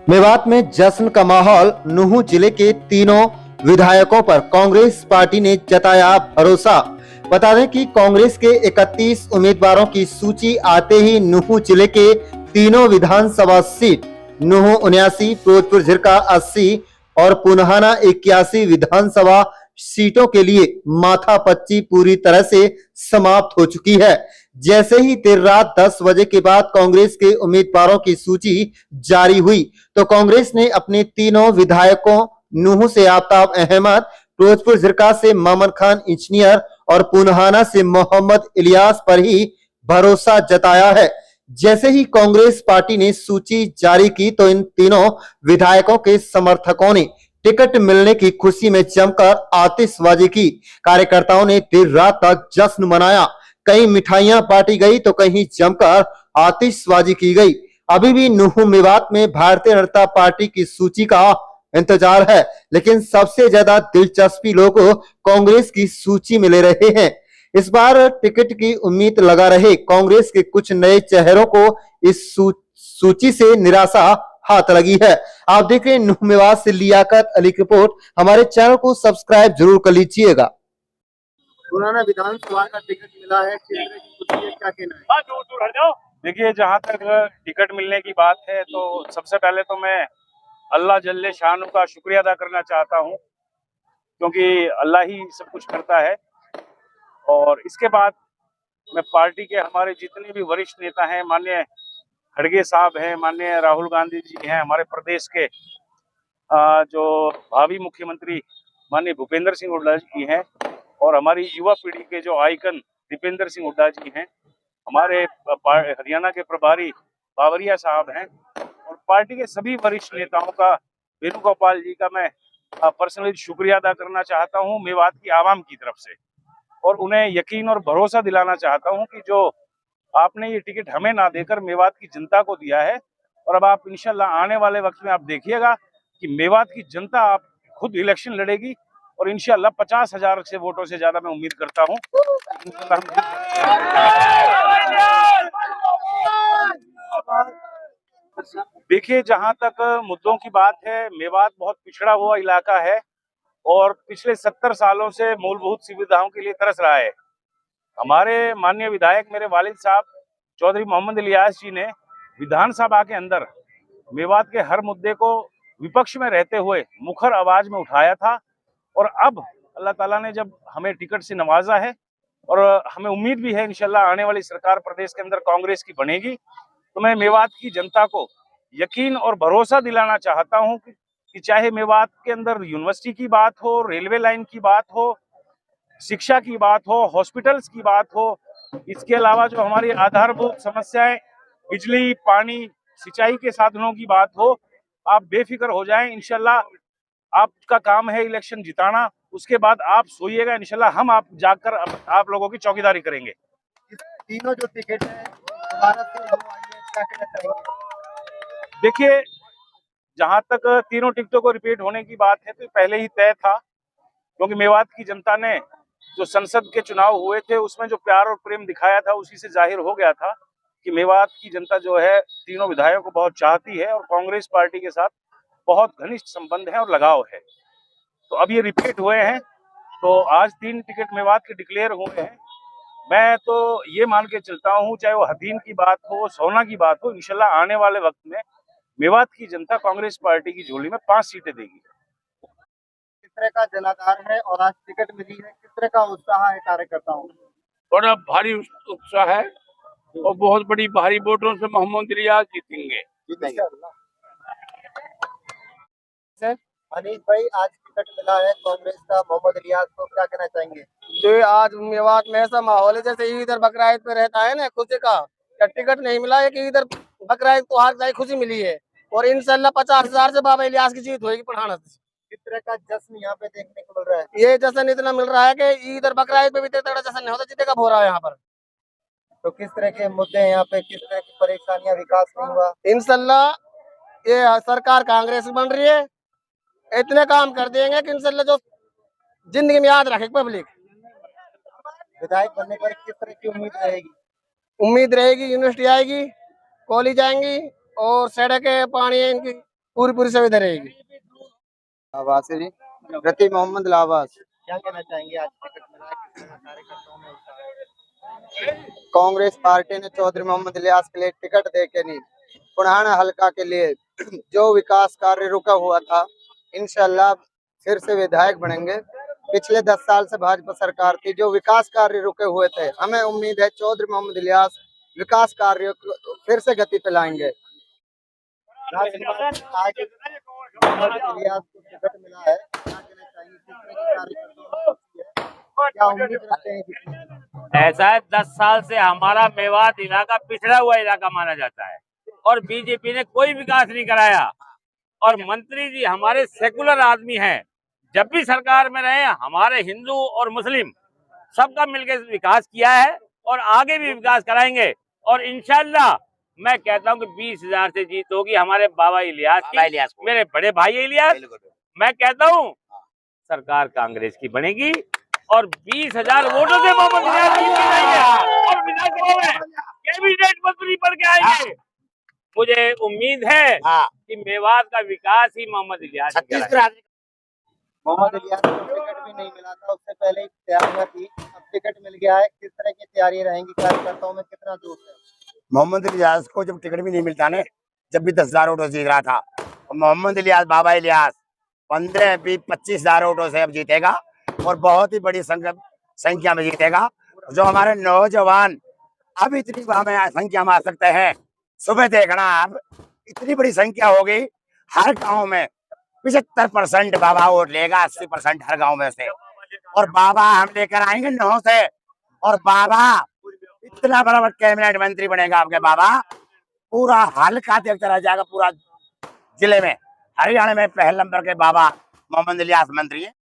मेवात में जश्न का माहौल। नूंह जिले के तीनों विधायकों पर कांग्रेस पार्टी ने जताया भरोसा। बता दें कि कांग्रेस के 31 उम्मीदवारों की सूची आते ही नूंह जिले के तीनों विधानसभा सीट नूंह 79, फिरोजपुर झिरका 80 और पुन्हाना 81 विधानसभा सीटों के लिए माथापच्ची पूरी तरह से समाप्त हो चुकी है। जैसे ही देर रात 10 बजे के बाद कांग्रेस के उम्मीदवारों की सूची जारी हुई तो कांग्रेस ने अपने तीनों विधायकों नूंह से आफ्ताब अहमद, फिरोजपुर झिरका से मोहम्मद खान इंजीनियर और पुन्हाना से मोहम्मद इलियास पर ही भरोसा जताया है। जैसे ही कांग्रेस पार्टी ने सूची जारी की तो इन तीनों विधायकों के समर्थकों ने टिकट मिलने की खुशी में जमकर आतिशबाजी की। कार्यकर्ताओं ने देर रात तक जश्न मनाया। कहीं मिठाइयां बांटी गई तो कहीं जमकर आतिशबाजी की गई। अभी भी नूंह मेवात में भारतीय जनता पार्टी की सूची का इंतजार है, लेकिन सबसे ज्यादा दिलचस्पी लोग कांग्रेस की सूची में ले रहे हैं। इस बार टिकट की उम्मीद लगा रहे कांग्रेस के कुछ नए चेहरों को इस सूची से निराशा हाथ लगी है। आप देख रहे हैं नूंह मेवात से लियाकत अली की रिपोर्ट। हमारे चैनल को सब्सक्राइब जरूर कर लीजिएगा। पुराना विधानसभा का टिकट मिला है, क्या कहना है? हाँ, दूर दूर हट जाओ। देखिए, जहाँ तक टिकट मिलने की बात है तो सबसे पहले तो मैं अल्लाह जल्ले शान का शुक्रिया अदा करना चाहता हूँ, क्योंकि अल्लाह ही सब कुछ करता है। और इसके बाद मैं पार्टी के हमारे जितने भी वरिष्ठ नेता हैं, माननीय खड़गे साहब हैं, माननीय राहुल गांधी जी हैं, हमारे प्रदेश के जो भावी मुख्यमंत्री माननीय भूपेंद्र सिंह हुड्डा जी हैं, और हमारी युवा पीढ़ी के जो आइकन दीपेंद्र सिंह हुड्डा जी हैं, हमारे हरियाणा के प्रभारी बावरिया साहब हैं, और पार्टी के सभी वरिष्ठ नेताओं का, वेणुगोपाल जी का मैं पर्सनली शुक्रिया अदा करना चाहता हूं मेवात की आवाम की तरफ से, और उन्हें यकीन और भरोसा दिलाना चाहता हूं कि जो आपने ये टिकट हमें ना देकर मेवात की जनता को दिया है, और अब आप इंशाल्लाह आने वाले वक्त में आप देखिएगा कि मेवात की जनता आप खुद इलेक्शन लड़ेगी, और इंशाल्लाह 50,000 से वोटों से ज्यादा मैं उम्मीद करता हूं। देखिए, जहां तक मुद्दों की बात है, मेवात बहुत पिछड़ा हुआ इलाका है और पिछले 70 सालों से मूलभूत सुविधाओं के लिए तरस रहा है। हमारे माननीय विधायक मेरे वालिद साहब चौधरी मोहम्मद इलियास जी ने विधानसभा के अंदर मेवात के हर मुद्दे को विपक्ष में रहते हुए मुखर आवाज में उठाया था, और अब अल्लाह ताला ने जब हमें टिकट से नवाजा है और हमें उम्मीद भी है इंशाल्लाह आने वाली सरकार प्रदेश के अंदर कांग्रेस की बनेगी, तो मैं मेवात की जनता को यकीन और भरोसा दिलाना चाहता हूं कि चाहे मेवात के अंदर यूनिवर्सिटी की बात हो, रेलवे लाइन की बात हो, शिक्षा की बात हो, हॉस्पिटल्स की बात हो, इसके अलावा जो हमारी आधारभूत समस्याएं बिजली, पानी, सिंचाई के साधनों की बात हो, आप बेफिक्र हो जाएं। इंशाल्लाह आपका काम है इलेक्शन जिताना, उसके बाद आप सोइएगा, इंशाल्लाह हम आप जाकर आप लोगों की चौकीदारी करेंगे। तीनों जो टिकट है दोबारा से क्या कहना चाहेंगे? देखिए, जहां तक तीनों टिकटों को रिपीट होने की बात है तो पहले ही तय था, क्योंकि मेवात की जनता ने जो संसद के चुनाव हुए थे उसमें जो प्यार और प्रेम दिखाया था उसी से जाहिर हो गया था कि मेवात की जनता जो है तीनों विधायकों को बहुत चाहती है और कांग्रेस पार्टी के साथ बहुत घनिष्ठ संबंध है और लगाव है। तो अब ये रिपीट हुए हैं, तो आज 3 टिकट मेवात के डिक्लेयर हुए हैं। मैं तो ये मान के चलता हूँ, चाहे वो हदीन की बात हो, सोना की बात हो, इंशाल्लाह आने वाले वक्त में मेवात की जनता कांग्रेस पार्टी की झोली में 5 सीटें देगी। किस तरह का जनाधार है और आज टिकट मिली है, किस तरह का उत्साह है कार्यकर्ताओं में? बड़ा भारी उत्साह है और बहुत बड़ी भारी वोटों से मोहम्मद इलियास जीतेंगे। अनीस भाई, आज टिकट मिला है कांग्रेस का मोहम्मद इलियास को, क्या कहना चाहेंगे? जो आज मेवात में ऐसा माहौल है जैसे इधर बकरा ईद पे रहता है ना खुशी का, क्या टिकट नहीं मिला है कि इधर बकरा ईद त्योहार की खुशी मिली है, और इंशाल्लाह 50,000 से बाबा इलियास की जीत होगी पठाना से। किस तरह का जश्न यहाँ पे देखने को मिल रहा है? ये जश्न इतना मिल रहा है कि इधर बकरा ईद पे भी इतना तगड़ा जश्न नहीं होता जितने का हो रहा है यहाँ पर। तो किस तरह के मुद्दे हैं यहाँ पे, किस तरह की परेशानियां, विकास नहीं हुआ? इंशाल्लाह ये सरकार कांग्रेस की बन रही है, इतने काम कर देंगे कि इंशाल्लाह जो जिंदगी में याद रखे पब्लिक। विधायक बनने पर किस तरह की उम्मीद रहेगी? उम्मीद रहेगी यूनिवर्सिटी आएगी, कॉलेज आएंगी और सड़कें, पानी, इनकी पूरी पूरी सुविधा रहेगी। आवास है जी, प्रति मोहम्मद लावास। क्या कहना चाहेंगे, आज टिकट मिला है, किस तरह कार्यकर्ताओं में उत्साह है? कांग्रेस पार्टी ने चौधरी मोहम्मद इलियास के लिए टिकट दे के नहीं, पुराना हलका के लिए जो विकास कार्य रुका हुआ था, इंशाल्लाह फिर से विधायक बनेंगे। पिछले 10 साल से भाजपा सरकार थी, जो विकास कार्य रुके हुए थे, हमें उम्मीद है चौधरी मोहम्मद इलियास विकास कार्यों को फिर से गति पे लाएंगे। आज मोहम्मद इलियास को टिकट मिला है, क्या कहना चाहेंगे, किस तरह की कार्यकर्ताओं में है? क्या उम्मीद रखते हैं कितनी? ऐसा है, 10 साल से हमारा मेवात इलाका पिछड़ा हुआ इलाका माना जाता है और बीजेपी ने कोई विकास नहीं कराया। और मंत्री जी हमारे सेकुलर आदमी हैं, जब भी सरकार में रहे हमारे हिंदू और मुस्लिम सबका मिलकर विकास किया है और आगे भी विकास कराएंगे। और इंशाल्लाह मैं कहता हूं कि 20,000 से जीत होगी हमारे बाबा इलियास की, मेरे बड़े भाई इलियास। मैं कहता हूं सरकार कांग्रेस की बनेगी और 20,000 वोटों से मोहम्मद इलियास जीत के जाएंगे और विधानसभा में कैबिनेट मंत्री बन के आएंगे। मुझे उम्मीद है कि मेवात का विकास ही मोहम्मद इलियास मोहम्मद इलियास को टिकट भी नहीं मिला था, उससे पहले ही तैयारियां थी, अब टिकट मिल गया है, किस तरह की तैयारी रहेंगी, कार्यकर्ताओं में कितना जोश है? मोहम्मद इलियास को जब टिकट भी नहीं मिलता ने, जब भी 10,000 वोटों से जीत रहा था, और मोहम्मद इलियास बाबा इलियास 15-20-25,000 वोटों से अब जीतेगा और बहुत ही बड़ी संख्या में जीतेगा। जो हमारे नौजवान अब इतनी हमें संख्या में आ सकते हैं, सुबह देखना अब इतनी बड़ी संख्या होगी, हर गांव में 75% बाबा वोट लेगा, 80% हर गांव में से। और बाबा हम लेकर आएंगे 9 से, और बाबा इतना बड़ा कैबिनेट मंत्री बनेगा आपके बाबा, पूरा हल्का देखता रह जाएगा। पूरा जिले में हरियाणा में पहले नंबर के बाबा मोहम्मद इलियास मंत्री है।